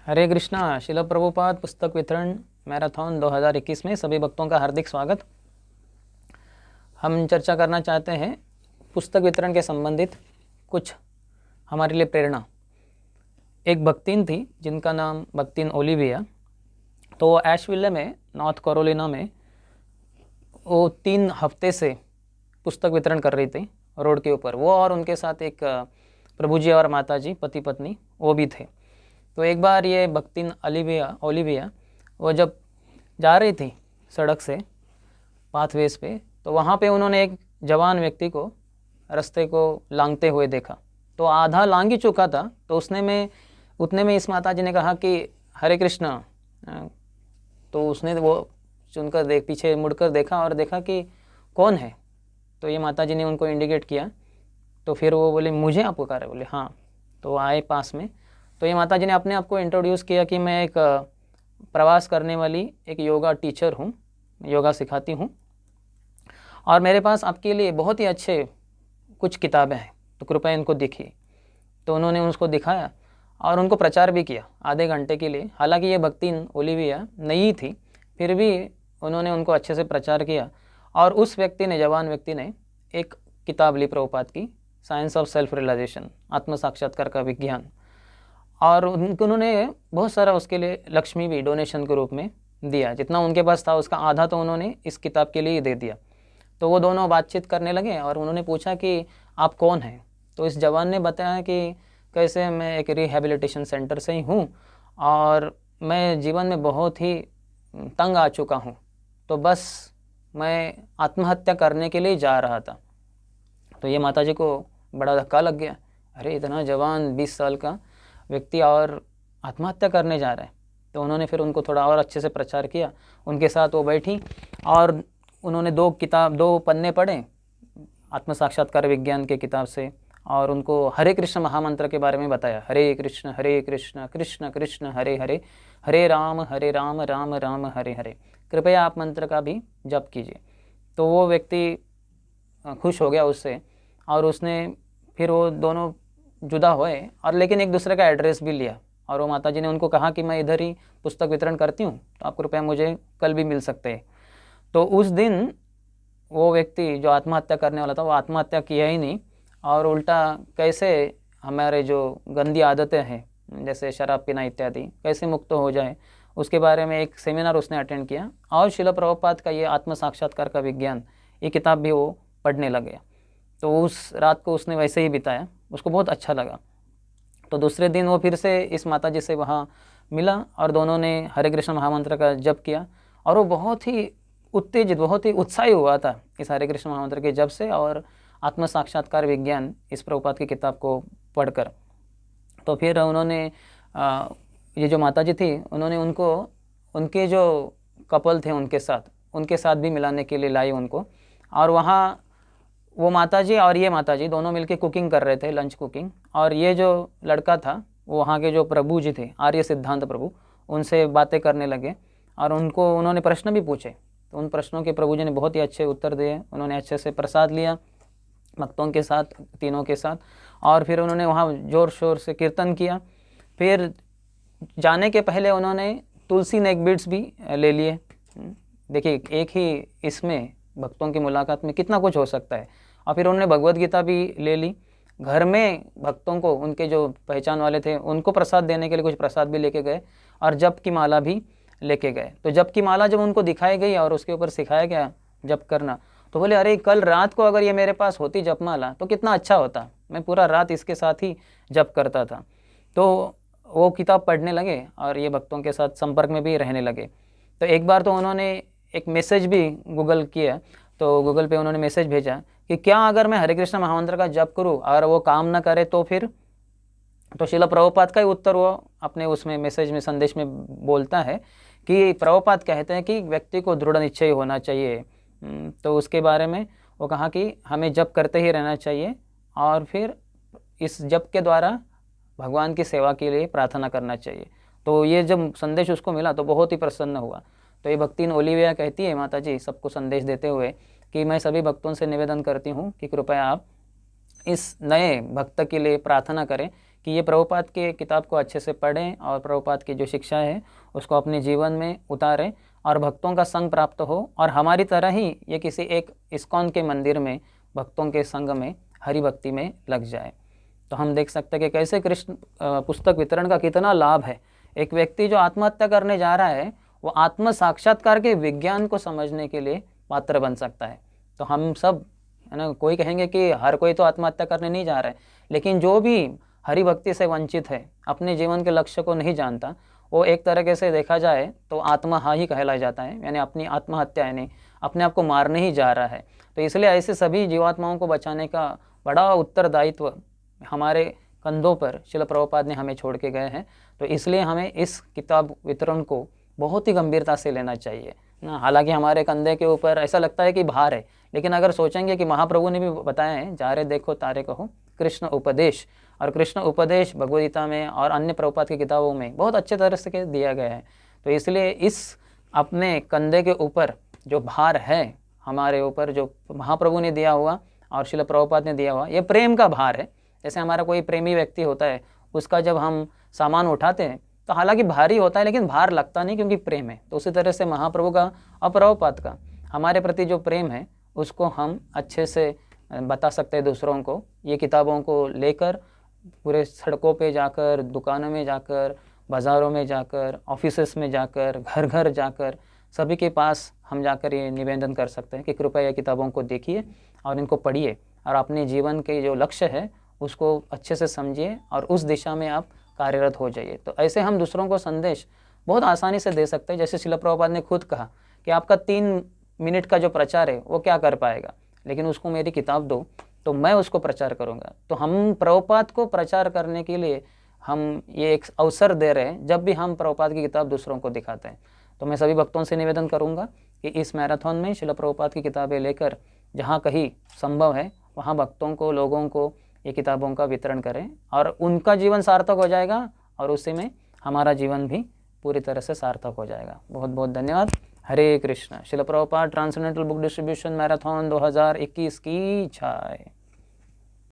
हरे कृष्णा। शिल प्रभुपाद पुस्तक वितरण मैराथन 2021 में सभी भक्तों का हार्दिक स्वागत। हम चर्चा करना चाहते हैं पुस्तक वितरण के संबंधित कुछ हमारे लिए प्रेरणा। एक भक्तिन थी जिनका नाम भक्तिन ओलिविया। तो वो एशविले में, नॉर्थ कैरोलिना में, वो 3 हफ्ते से पुस्तक वितरण कर रही थी रोड के ऊपर। वो और उनके साथ एक प्रभु जी और माता जी, पति पत्नी, वो भी थे। तो एक बार ये भक्तिन ओलिविया वो जब जा रही थी सड़क से पाथवेज पे, तो वहाँ पे उन्होंने एक जवान व्यक्ति को रास्ते को लांघते हुए देखा। तो आधा लांघ ही चुका था, तो उतने में इस माता जी ने कहा कि हरे कृष्णा। तो उसने वो सुनकर पीछे मुड़कर देखा और देखा कि कौन है। तो ये माता जी ने उनको इंडिकेट किया। तो फिर वो बोले, मुझे आप पुकारे? बोले हाँ। तो आए पास में। तो ये माता जी ने अपने आप को इंट्रोड्यूस किया कि मैं एक प्रवास करने वाली एक योगा टीचर हूँ, योगा सिखाती हूँ, और मेरे पास आपके लिए बहुत ही अच्छे कुछ किताबें हैं, तो कृपया इनको देखिए। तो उन्होंने उसको दिखाया और उनको प्रचार भी किया आधे घंटे के लिए। हालांकि ये भक्तिन ओलिविया नई थी, फिर भी उन्होंने उनको अच्छे से प्रचार किया। और उस व्यक्ति ने, जवान व्यक्ति ने, एक किताब ली प्रभुपाद की, साइंस ऑफ सेल्फ रियलाइजेशन, आत्म साक्षात्कार का विज्ञान। और उन्होंने बहुत सारा उसके लिए लक्ष्मी भी डोनेशन के रूप में दिया। जितना उनके पास था उसका आधा तो उन्होंने इस किताब के लिए दे दिया। तो वो दोनों बातचीत करने लगे और उन्होंने पूछा कि आप कौन हैं? तो इस जवान ने बताया कि कैसे मैं एक रिहैबिलिटेशन सेंटर से ही हूँ और मैं जीवन में बहुत ही तंग आ चुका हूँ, तो बस मैं आत्महत्या करने के लिए जा रहा था। तो ये माताजी को बड़ा धक्का लग गया। अरे, इतना जवान 20 साल का व्यक्ति और आत्महत्या करने जा रहा है। तो उन्होंने फिर उनको थोड़ा और अच्छे से प्रचार किया। उनके साथ वो बैठी और उन्होंने 2 पन्ने पढ़े आत्म साक्षात्कार विज्ञान के किताब से, और उनको हरे कृष्ण महामंत्र के बारे में बताया। हरे कृष्ण कृष्ण कृष्ण हरे हरे, हरे राम राम राम हरे हरे, कृपया आप मंत्र का भी जप कीजिए। तो वो व्यक्ति खुश हो गया उससे, और उसने फिर वो दोनों जुदा हुए और लेकिन एक दूसरे का एड्रेस भी लिया। और वो माताजी ने उनको कहा कि मैं इधर ही पुस्तक वितरण करती हूँ, तो आप कृपया मुझे कल भी मिल सकते हैं। तो उस दिन वो व्यक्ति जो आत्महत्या करने वाला था, वो आत्महत्या किया ही नहीं, और उल्टा कैसे हमारे जो गंदी आदतें हैं, जैसे शराब पीना इत्यादि, कैसे मुक्त हो जाए, उसके बारे में एक सेमिनार उसने अटेंड किया। और शिल प्रभुपाद का ये आत्म साक्षात्कार का विज्ञान, ये किताब भी वो पढ़ने लगे। तो उस रात को उसने वैसे ही बिताया, उसको बहुत अच्छा लगा। तो दूसरे दिन वो फिर से इस माता जी से वहाँ मिला और दोनों ने हरे कृष्ण महामंत्र का जप किया। और वो बहुत ही उत्तेजित, बहुत ही उत्साही हुआ था इस हरे कृष्ण महामंत्र के जप से और आत्म साक्षात्कार विज्ञान इस प्रभुपाद की किताब को पढ़कर। तो फिर उन्होंने ये जो माता जी थी, उन्होंने उनको उनके जो कपल थे उनके साथ भी मिलाने के लिए लाई उनको। और वहाँ वो माताजी और ये माताजी दोनों मिलके कुकिंग कर रहे थे, लंच कुकिंग। और ये जो लड़का था, वो वहाँ के जो प्रभु जी थे, आर्य सिद्धांत प्रभु, उनसे बातें करने लगे और उन्होंने प्रश्न भी पूछे। तो उन प्रश्नों के प्रभु जी ने बहुत ही अच्छे उत्तर दिए। उन्होंने अच्छे से प्रसाद लिया भक्तों के साथ, तीनों के साथ, और फिर उन्होंने वहाँ ज़ोर शोर से कीर्तन किया। फिर जाने के पहले उन्होंने तुलसी नेक बीड्स भी ले लिए। देखिए, एक ही इसमें भक्तों की मुलाकात में कितना कुछ हो सकता है। और फिर उन्होंने भगवद गीता भी ले ली। घर में भक्तों को, उनके जो पहचान वाले थे, उनको प्रसाद देने के लिए कुछ प्रसाद भी लेके गए और जप की माला भी लेके गए। तो जप की माला जब उनको दिखाई गई और उसके ऊपर सिखाया गया जप करना, तो बोले, अरे, कल रात को अगर ये मेरे पास होती जपमाला तो कितना अच्छा होता, मैं पूरा रात इसके साथ ही जप करता था। तो वो किताब पढ़ने लगे और ये भक्तों के साथ संपर्क में भी रहने लगे। तो एक बार तो उन्होंने एक मैसेज भी गूगल किया। तो गूगल पे उन्होंने मैसेज भेजा कि क्या अगर मैं हरे कृष्ण महामंत्र का जप करूं, अगर वो काम ना करे तो फिर? तो शिला प्रभुपाद का ही उत्तर वो अपने उसमें मैसेज में, संदेश में बोलता है कि प्रभुपाद कहते हैं कि व्यक्ति को दृढ़ निश्चय होना चाहिए। तो उसके बारे में वो कहा कि हमें जप करते ही रहना चाहिए और फिर इस जप के द्वारा भगवान की सेवा के लिए प्रार्थना करना चाहिए। तो ये जब संदेश उसको मिला तो बहुत ही प्रसन्न हुआ। तो ये भक्तिन ओलिविया कहती है, माता जी सबको संदेश देते हुए, कि मैं सभी भक्तों से निवेदन करती हूँ कि कृपया आप इस नए भक्त के लिए प्रार्थना करें कि ये प्रभुपाद के किताब को अच्छे से पढ़ें और प्रभुपाद की जो शिक्षा है उसको अपने जीवन में उतारें और भक्तों का संग प्राप्त हो, और हमारी तरह ही ये किसी एक इस्कॉन के मंदिर में भक्तों के संग में हरि भक्ति में लग जाए। तो हम देख सकते हैं कि कैसे कृष्ण पुस्तक वितरण का कितना लाभ है। एक व्यक्ति जो आत्महत्या करने जा रहा है वो आत्म साक्षात्कार के विज्ञान को समझने के लिए पात्र बन सकता है। तो हम सब है ना, कोई कहेंगे कि हर कोई तो आत्महत्या करने नहीं जा रहा है, लेकिन जो भी हरि भक्ति से वंचित है, अपने जीवन के लक्ष्य को नहीं जानता, वो एक तरीके से देखा जाए तो आत्महा ही कहला जाता है, यानी अपनी आत्महत्या यानी अपने आप को मारने ही जा रहा है। तो इसलिए ऐसे सभी जीवात्माओं को बचाने का बड़ा उत्तरदायित्व हमारे कंधों पर शिल प्रभुपाद ने हमें छोड़ के गए हैं। तो इसलिए हमें इस किताब वितरण को बहुत ही गंभीरता से लेना चाहिए ना। हालांकि हमारे कंधे के ऊपर ऐसा लगता है कि भार है, लेकिन अगर सोचेंगे कि महाप्रभु ने भी बताया है, जा रे देखो तारे कहो कृष्ण उपदेश, और कृष्ण उपदेश भगवद्गीता में और अन्य प्रभुपाद की किताबों में बहुत अच्छे तरह से दिया गया है। तो इसलिए इस अपने कंधे के ऊपर जो भार है हमारे ऊपर, जो महाप्रभु ने दिया हुआ और शिल प्रभुपाद ने दिया हुआ, ये प्रेम का भार है। जैसे हमारा कोई प्रेमी व्यक्ति होता है, उसका जब हम सामान उठाते हैं तो हालांकि भारी होता है, लेकिन भार लगता नहीं क्योंकि प्रेम है। तो उसी तरह से महाप्रभु का और प्रभुपाद का हमारे प्रति जो प्रेम है उसको हम अच्छे से बता सकते हैं दूसरों को। ये किताबों को लेकर पूरे सड़कों पे जाकर, दुकानों में जाकर, बाज़ारों में जाकर, ऑफिसेस में जाकर, घर घर जाकर सभी के पास हम जाकर ये निवेदन कर सकते हैं कि कृपया ये किताबों को देखिए और इनको पढ़िए और अपने जीवन के जो लक्ष्य है उसको अच्छे से समझिए और उस दिशा में आप कार्यरत हो जाइए। तो ऐसे हम दूसरों को संदेश बहुत आसानी से दे सकते हैं। जैसे शिल प्रभुपाद ने खुद कहा कि आपका 3 मिनट का जो प्रचार है वो क्या कर पाएगा, लेकिन उसको मेरी किताब दो तो मैं उसको प्रचार करूँगा। तो हम प्रभुपाद को प्रचार करने के लिए हम ये एक अवसर दे रहे हैं जब भी हम प्रभुपाद की किताब दूसरों को दिखाते हैं। तो मैं सभी भक्तों से निवेदन करूँगा कि इस मैराथन में शिल प्रभुपाद की किताबें लेकर जहाँ कहीं संभव है वहाँ भक्तों को, लोगों को ये किताबों का वितरण करें और उनका जीवन सार्थक हो जाएगा और उसी में हमारा जीवन भी पूरी तरह से सार्थक हो जाएगा। बहुत बहुत धन्यवाद। हरे कृष्ण। शिल Prabhupada transcendental book distribution marathon 2021 की जय।